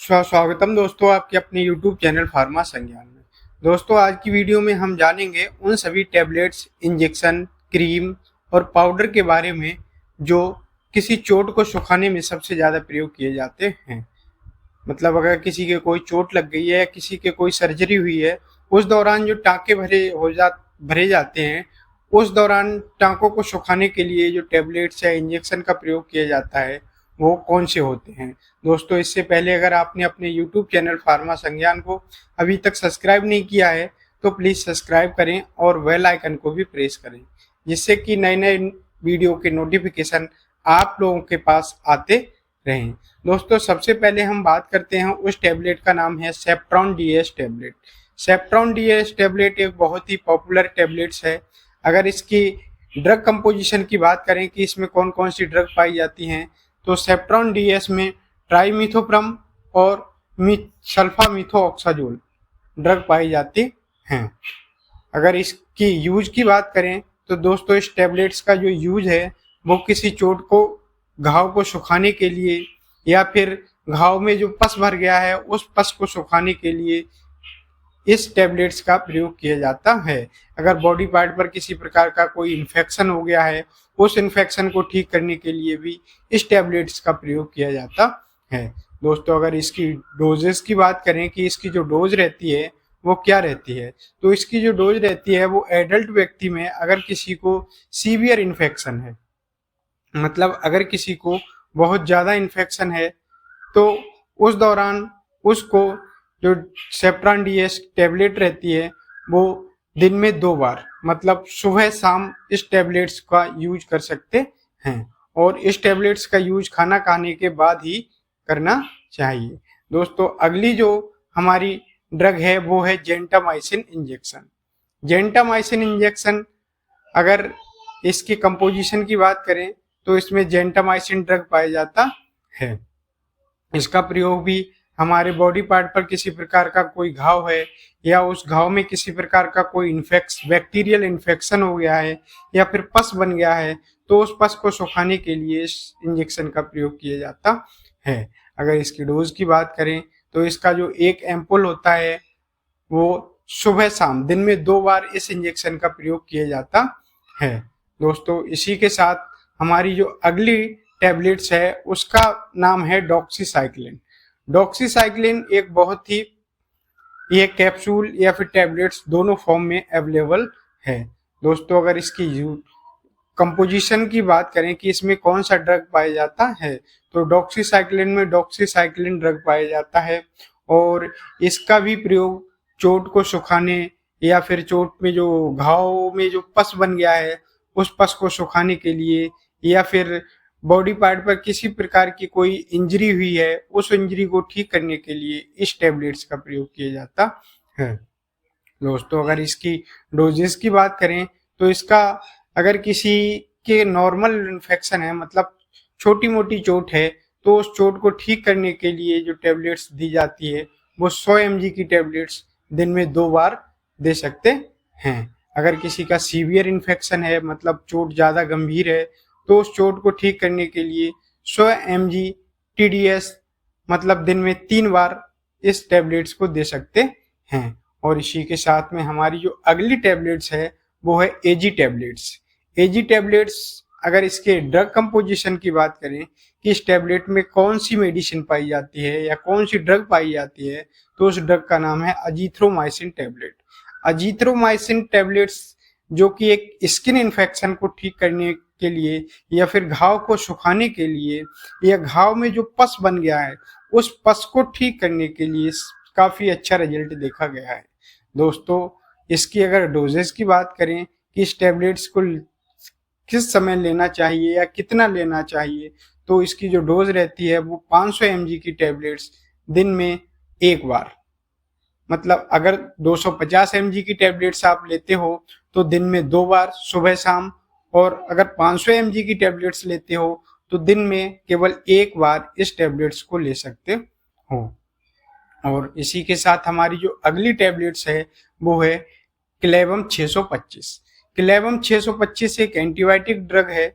स्वागतम दोस्तों आपके अपने YouTube चैनल फार्मा संज्ञान में। दोस्तों आज की वीडियो में हम जानेंगे उन सभी टैबलेट्स, इंजेक्शन, क्रीम और पाउडर के बारे में जो किसी चोट को सुखाने में सबसे ज़्यादा प्रयोग किए जाते हैं। मतलब अगर किसी के कोई चोट लग गई है या किसी के कोई सर्जरी हुई है, उस दौरान जो टाँके भरे जाते हैं, उस दौरान टाँकों को सुखाने के लिए जो टैबलेट्स या इंजेक्शन का प्रयोग किया जाता है वो कौन से होते हैं। दोस्तों इससे पहले अगर आपने अपने YouTube चैनल फार्मा संज्ञान को अभी तक सब्सक्राइब नहीं किया है तो प्लीज़ सब्सक्राइब करें और बेल आइकन को भी प्रेस करें, जिससे कि नए नए वीडियो के नोटिफिकेशन आप लोगों के पास आते रहें। दोस्तों सबसे पहले हम बात करते हैं उस टैबलेट का नाम है सेप्ट्रॉन डीएस टैबलेट। सेप्ट्रॉन डीएस टैबलेट एक बहुत ही पॉपुलर टैबलेट्स है। अगर इसकी ड्रग कंपोजिशन की बात करें कि इसमें कौन कौन सी ड्रग पाई जाती हैं, तो सेप्ट्रॉन डीएस में ट्राइमिथोप्रम और सल्फामिथोऑक्साजोल ड्रग पाई जाती हैं। अगर इसकी यूज की बात करें तो दोस्तों इस टैबलेट्स का जो यूज है वो किसी चोट को, घाव को सुखाने के लिए या फिर घाव में जो पस भर गया है उस पस को सुखाने के लिए इस टैबलेट्स का प्रयोग किया जाता है। अगर बॉडी पार्ट पर किसी प्रकार का कोई इन्फेक्शन हो गया है, उस इन्फेक्शन को ठीक करने के लिए भी इस टैबलेट्स का प्रयोग किया जाता है। दोस्तों अगर इसकी डोजेस की बात करें कि इसकी जो डोज रहती है वो क्या रहती है, तो इसकी जो डोज रहती है वो एडल्ट व्यक्ति में अगर किसी को सीवियर इन्फेक्शन है, मतलब अगर किसी को बहुत ज़्यादा इन्फेक्शन है, तो उस दौरान उसको जो सेप्ट्रॉन डीएस टैबलेट रहती है वो दिन में 2 बार, मतलब सुबह शाम इस टैबलेट्स का यूज कर सकते हैं और इस टैबलेट्स का यूज खाना खाने के बाद ही करना चाहिए। दोस्तों अगली जो हमारी ड्रग है वो है जेंटामाइसिन इंजेक्शन। जेंटामाइसिन इंजेक्शन अगर इसकी कंपोजिशन की बात करें तो इसमें जेंटामाइसिन ड्रग पाया जाता है। इसका प्रयोग भी हमारे बॉडी पार्ट पर किसी प्रकार का कोई घाव है या उस घाव में किसी प्रकार का कोई बैक्टीरियल इन्फेक्शन हो गया है या फिर पस बन गया है, तो उस पस को सुखाने के लिए इस इंजेक्शन का प्रयोग किया जाता है। अगर इसकी डोज की बात करें तो इसका जो एक एम्पुल होता है वो सुबह शाम दिन में 2 बार इस इंजेक्शन का प्रयोग किया जाता है। दोस्तों इसी के साथ हमारी जो अगली टैबलेट्स है उसका नाम है डॉक्सीसाइक्लिन। डॉक्सीसाइक्लिन एक बहुत ही, ये कैप्सूल या फिर टैबलेट्स दोनों फॉर्म में अवेलेबल है। दोस्तों अगर इसकी कंपोजिशन की बात करें कि इसमें कौन सा ड्रग पाया जाता है, तो डॉक्सीसाइक्लिन में डॉक्सीसाइक्लिन ड्रग पाया जाता है और इसका भी प्रयोग चोट को सुखाने या फिर चोट में जो घाव में जो पस बन गया है उस पस को सुखाने के लिए या फिर बॉडी पार्ट पर किसी प्रकार की कोई इंजरी हुई है उस इंजरी को ठीक करने के लिए इस टैबलेट्स का प्रयोग किया जाता है। दोस्तों अगर इसकी डोजेस की बात करें तो इसका, अगर किसी के नॉर्मल इन्फेक्शन है, मतलब छोटी मोटी चोट है, तो उस चोट को ठीक करने के लिए जो टैबलेट्स दी जाती है वो 100 mg की टैबलेट्स दिन में 2 बार दे सकते हैं। अगर किसी का सीवियर इन्फेक्शन है, मतलब चोट ज़्यादा गंभीर है, तो उस चोट को ठीक करने के लिए 100 mg TDS, मतलब दिन में 3 बार इस टैबलेट्स को दे सकते हैं। और इसी के साथ में हमारी जो अगली टैबलेट्स है वो है एजी टैबलेट्स। एजी टैबलेट्स अगर इसके ड्रग कंपोजिशन की बात करें कि इस टैबलेट में कौन सी मेडिसिन पाई जाती है या कौन सी ड्रग पाई जाती है, तो उस ड्रग का नाम है अजीथ्रोमाइसिन टैबलेट। अजीथ्रोमाइसिन टैबलेट्स जो कि एक स्किन इन्फेक्शन को ठीक करने के लिए या फिर घाव को सुखाने के लिए या घाव में जो पस बन गया है उस पस को ठीक करने के लिए काफ़ी अच्छा रिजल्ट देखा गया है। दोस्तों इसकी अगर डोजेस की बात करें कि इस टैबलेट्स को किस समय लेना चाहिए या कितना लेना चाहिए, तो इसकी जो डोज रहती है वो 500 mg की टैबलेट्स दिन में 1 बार, मतलब अगर 250 mg की टैबलेट्स आप लेते हो तो दिन में 2 बार सुबह शाम, और अगर 500 mg की टैबलेट्स लेते हो तो दिन में केवल 1 बार इस टैबलेट्स को ले सकते हो। और इसी के साथ हमारी जो अगली टैबलेट्स है वो है क्लेवम 625। क्लेवम 625 एक एंटीबायोटिक ड्रग है।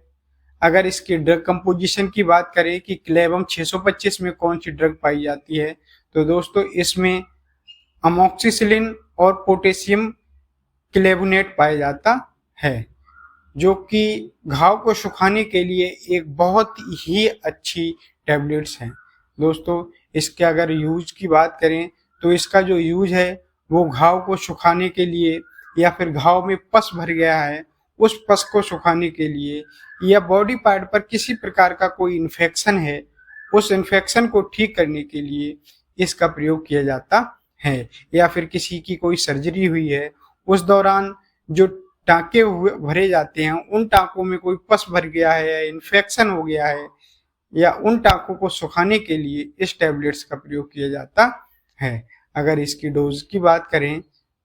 अगर इसकी ड्रग कंपोजिशन की बात करें कि क्लेवम 625 में कौन सी ड्रग पाई जाती है, तो दोस्तों इसमें अमोक्सिसिलिन और पोटेशियम क्लेवुनेट पाया जाता है, जो कि घाव को सुखाने के लिए एक बहुत ही अच्छी टैबलेट्स हैं। दोस्तों इसके अगर यूज की बात करें तो इसका जो यूज है वो घाव को सुखाने के लिए, या फिर घाव में पस भर गया है उस पस को सुखाने के लिए, या बॉडी पार्ट पर किसी प्रकार का कोई इन्फेक्शन है उस इन्फेक्शन को ठीक करने के लिए इसका प्रयोग किया जाता है, या फिर किसी की कोई सर्जरी हुई है उस दौरान जो टाँके हुए भरे जाते हैं उन टाँकों में कोई पस भर गया है या इन्फेक्शन हो गया है, या उन टाँकों को सुखाने के लिए इस टैबलेट्स का प्रयोग किया जाता है। अगर इसकी डोज की बात करें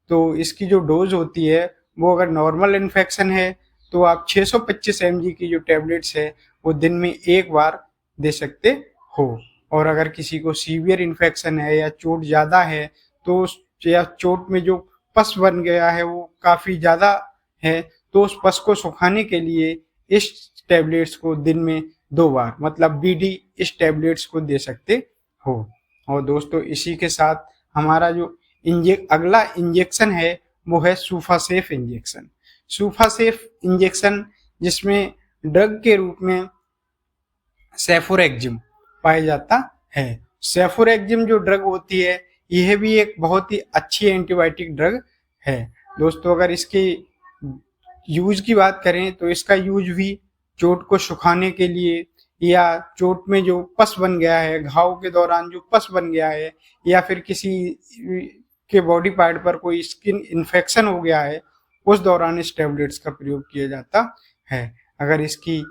तो इसकी जो डोज होती है वो अगर नॉर्मल इन्फेक्शन है तो आप 625 mg की जो टैबलेट्स है वो दिन में एक बार दे सकते हो, और अगर किसी को सीवियर इन्फेक्शन है या चोट ज़्यादा है तो या चोट में जो पस बन गया है वो काफ़ी ज़्यादा है तो उस पस को सुखाने के लिए इस टैबलेट्स को दिन में 2 बार मतलब BD इस टैबलेट्स को दे सकते हो। और दोस्तों इसी के साथ हमारा जो अगला इंजेक्शन है वो है सूफासेफ इंजेक्शन। सूफासेफ इंजेक्शन जिसमें ड्रग के रूप में सेफोरेक्जिम पाया जाता है। सेफोरेक्जिम जो ड्रग होती है यह भी एक बहुत ही अच्छी एंटीबायोटिक ड्रग है। दोस्तों अगर इसकी यूज की बात करें तो इसका यूज भी चोट को सुखाने के लिए, या चोट में जो पस बन गया है, घाव के दौरान जो पस बन गया है, या फिर किसी के बॉडी पार्ट पर कोई स्किन इन्फेक्शन हो गया है उस दौरान इस टैबलेट्स का प्रयोग किया जाता है। अगर इसकी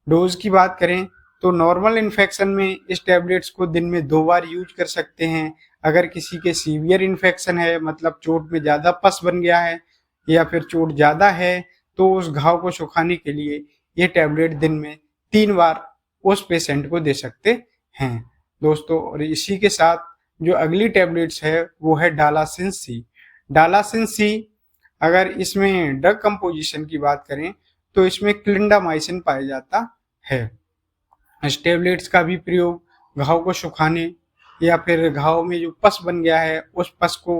डोज की बात करें तो नॉर्मल इन्फेक्शन में इस टैबलेट्स को दिन में 2 बार यूज कर सकते हैं। अगर किसी के सीवियर इन्फेक्शन है मतलब चोट में ज़्यादा पस बन गया है या फिर चोट ज़्यादा है तो उस घाव को सुखाने के लिए ये टैबलेट दिन में 3 बार उस पेशेंट को दे सकते हैं। दोस्तों और इसी के साथ जो अगली टैबलेट्स है वो है डालासिन सी। डालासिन सी अगर इसमें ड्रग कंपोजिशन की बात करें तो इसमें क्लिंडामाइसिन पाया जाता है। इस टैबलेट्स का भी प्रयोग घाव को सुखाने या फिर घाव में जो पस बन गया है उस पस को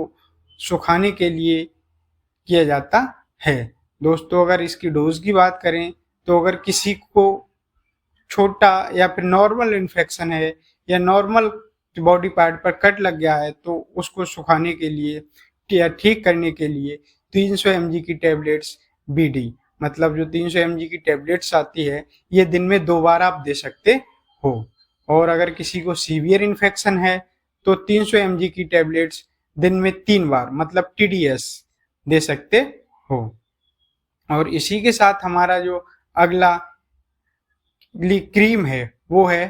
सुखाने के लिए किया जाता है। दोस्तों अगर इसकी डोज की बात करें तो अगर किसी को छोटा या फिर नॉर्मल इन्फेक्शन है या नॉर्मल बॉडी पार्ट पर कट लग गया है तो उसको सुखाने के लिए या ठीक करने के लिए 300 mg की टैबलेट्स BD मतलब जो 300 mg की टैबलेट्स आती है ये दिन में 2 बार आप दे सकते हो। और अगर किसी को सीवियर इन्फेक्शन है तो 300 mg की टैबलेट्स दिन में 3 बार मतलब TDS दे सकते हो। और इसी के साथ हमारा जो अगला क्रीम है वो है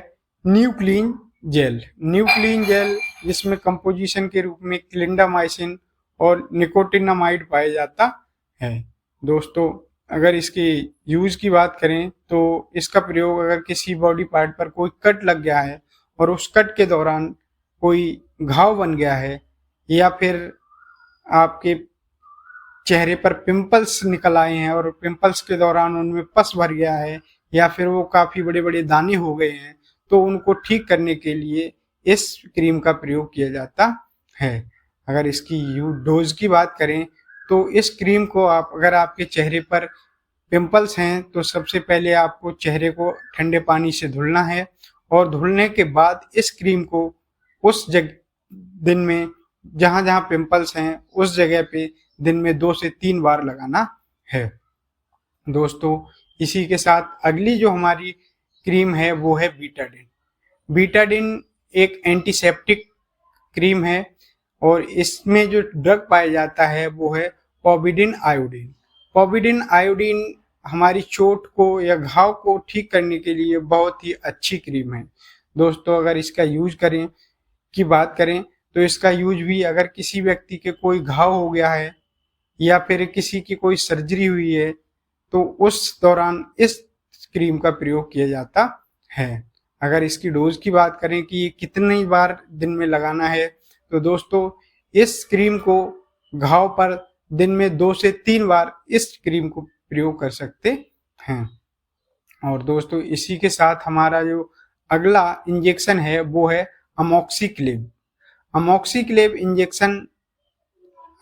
न्यूक्लीन जेल। न्यूक्लीन जेल जिसमें कंपोजिशन के रूप में क्लिंडामाइसिन और निकोटिनामाइड पाया जाता है। दोस्तों अगर इसकी यूज की बात करें तो इसका प्रयोग अगर किसी बॉडी पार्ट पर कोई कट लग गया है और उस कट के दौरान कोई घाव बन गया है या फिर आपके चेहरे पर पिंपल्स निकल आए हैं और पिंपल्स के दौरान उनमें पस भर गया है या फिर वो काफ़ी बड़े बड़े दाने हो गए हैं तो उनको ठीक करने के लिए इस क्रीम का प्रयोग किया जाता है। अगर इसकी डोज की बात करें तो इस क्रीम को आप अगर आपके चेहरे पर पिंपल्स हैं तो सबसे पहले आपको चेहरे को ठंडे पानी से धुलना है और धुलने के बाद इस क्रीम को उस दिन में जहाँ जहाँ पिंपल्स हैं उस जगह पे दिन में 2 से 3 बार लगाना है। दोस्तों इसी के साथ अगली जो हमारी क्रीम है वो है बीटाडिन। बीटाडिन एक एंटीसेप्टिक क्रीम है और इसमें जो ड्रग पाया जाता है वो है पॉविडिन आयोडीन। पॉविडिन आयोडीन हमारी चोट को या घाव को ठीक करने के लिए बहुत ही अच्छी क्रीम है। दोस्तों अगर इसका यूज की बात करें तो इसका यूज भी अगर किसी व्यक्ति के कोई घाव हो गया है या फिर किसी की कोई सर्जरी हुई है तो उस दौरान इस क्रीम का प्रयोग किया जाता है। अगर इसकी डोज की बात करें कि कितनी बार दिन में लगाना है तो दोस्तों इस क्रीम को घाव पर दिन में 2 से 3 बार इस क्रीम को प्रयोग कर सकते हैं। और दोस्तों इसी के साथ हमारा जो अगला इंजेक्शन है वो है अमोक्सिक्लेव। अमोक्सिक्लेव इंजेक्शन,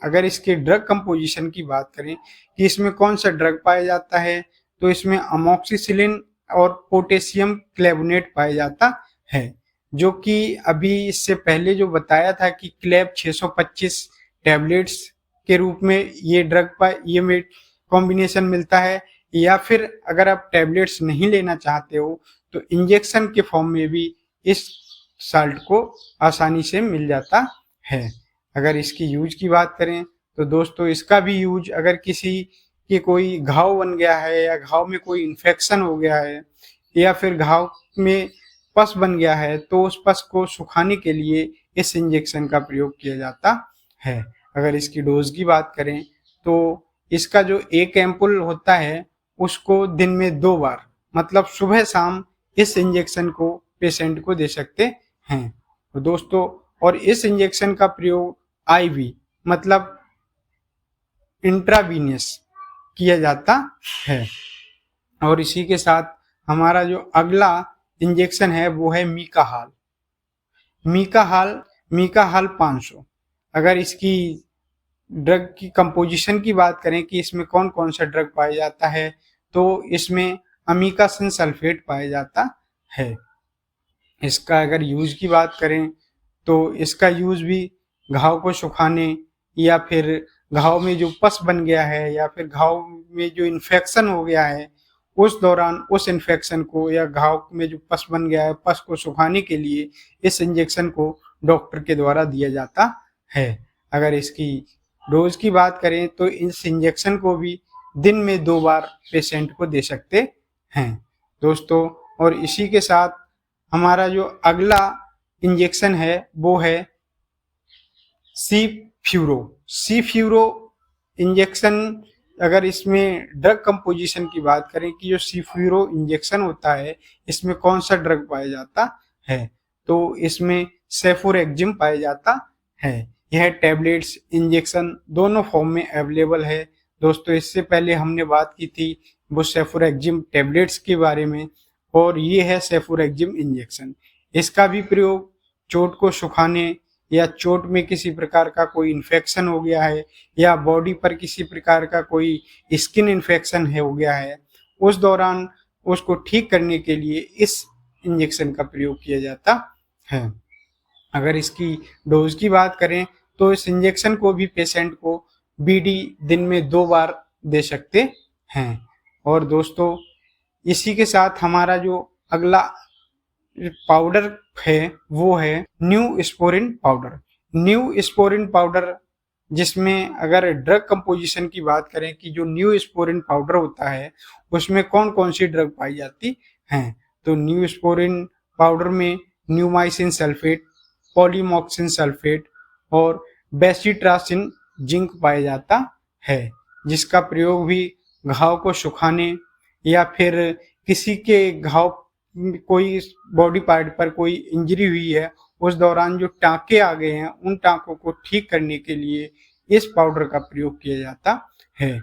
अगर इसके ड्रग कंपोजिशन की बात करें कि इसमें कौन सा ड्रग पाया जाता है, तो इसमें अमोक्सिसिलिन और पोटेशियम क्लेवनेट पाया जाता है, जो कि अभी इससे पहले जो बताया था कि क्लेब 625 टैबलेट्स के रूप में ये ये कॉम्बिनेशन मिलता है, या फिर अगर आप टैबलेट्स नहीं लेना चाहते हो तो इंजेक्शन के फॉर्म में भी इस साल्ट को आसानी से मिल जाता है। अगर इसकी यूज की बात करें तो दोस्तों इसका भी यूज अगर किसी के कोई घाव बन गया है, या घाव में कोई इन्फेक्शन हो गया है, या फिर घाव में पस बन गया है, तो उस पस को सुखाने के लिए इस इंजेक्शन का प्रयोग किया जाता है। अगर इसकी डोज की बात करें तो इसका जो एक एम्पुल होता है उसको दिन में 2 बार, मतलब सुबह शाम, इस इंजेक्शन को पेशेंट को दे सकते हैं। तो दोस्तों, और इस इंजेक्शन का प्रयोग आईवी मतलब इंट्रावीनियस किया जाता है। और इसी के साथ हमारा जो अगला इंजेक्शन है वो है मीकाहाल। मीकाहाल 500। अगर इसकी ड्रग की कंपोजिशन की बात करें कि इसमें कौन कौन सा ड्रग पाया जाता है, तो इसमें अमीकासन सल्फेट पाया जाता है। इसका अगर यूज की बात करें तो इसका यूज भी घाव को सुखाने, या फिर घाव में जो पस बन गया है, या फिर घाव में जो इन्फेक्शन हो गया है उस दौरान उस इन्फेक्शन को, या घाव में जो पस बन गया है पस को सुखाने के लिए इस इंजेक्शन को डॉक्टर के द्वारा दिया जाता है। अगर इसकी डोज की बात करें तो इस इंजेक्शन को भी दिन में 2 बार पेशेंट को दे सकते हैं दोस्तों। और इसी के साथ हमारा जो अगला इंजेक्शन है वो है सी फ्यूरो इंजेक्शन। अगर इसमें ड्रग कंपोजिशन की बात करें कि जो सी फ्यूरो इंजेक्शन होता है इसमें कौन सा ड्रग पाया जाता है, तो इसमें सेफोरेक्जिम पाया जाता है। यह टैबलेट्स इंजेक्शन दोनों फॉर्म में अवेलेबल है दोस्तों। इससे पहले हमने बात की थी वो सेफोरेक्जिम टैबलेट्स के बारे में, और ये है सेफोरेक्जिम इंजेक्शन। इसका भी प्रयोग चोट को सुखाने, या चोट में किसी प्रकार का कोई इन्फेक्शन हो गया है, या बॉडी पर किसी प्रकार का कोई स्किन इन्फेक्शन हो गया है, उस दौरान उसको ठीक करने के लिए इस इंजेक्शन का प्रयोग किया जाता है। अगर इसकी डोज की बात करें तो इस इंजेक्शन को भी पेशेंट को बीडी दिन में 2 बार दे सकते हैं। और दोस्तों इसी के साथ हमारा जो अगला पाउडर है वो है न्यू स्पोरिन पाउडर, जिसमें अगर ड्रग कंपोजिशन की बात करें कि जो न्यू स्पोरिन पाउडर होता है उसमें कौन कौन सी ड्रग पाई जाती हैं, तो न्यू स्पोरिन पाउडर में न्यूमाइसिन सल्फेट, पॉलीमॉक्सिन सल्फेट और बेसिट्रासिन जिंक पाया जाता है, जिसका प्रयोग भी घाव को सुखाने, या फिर किसी के घाव कोई बॉडी पार्ट पर कोई इंजरी हुई है उस दौरान जो टाँके आ गए हैं उन टाँकों को ठीक करने के लिए इस पाउडर का प्रयोग किया जाता है।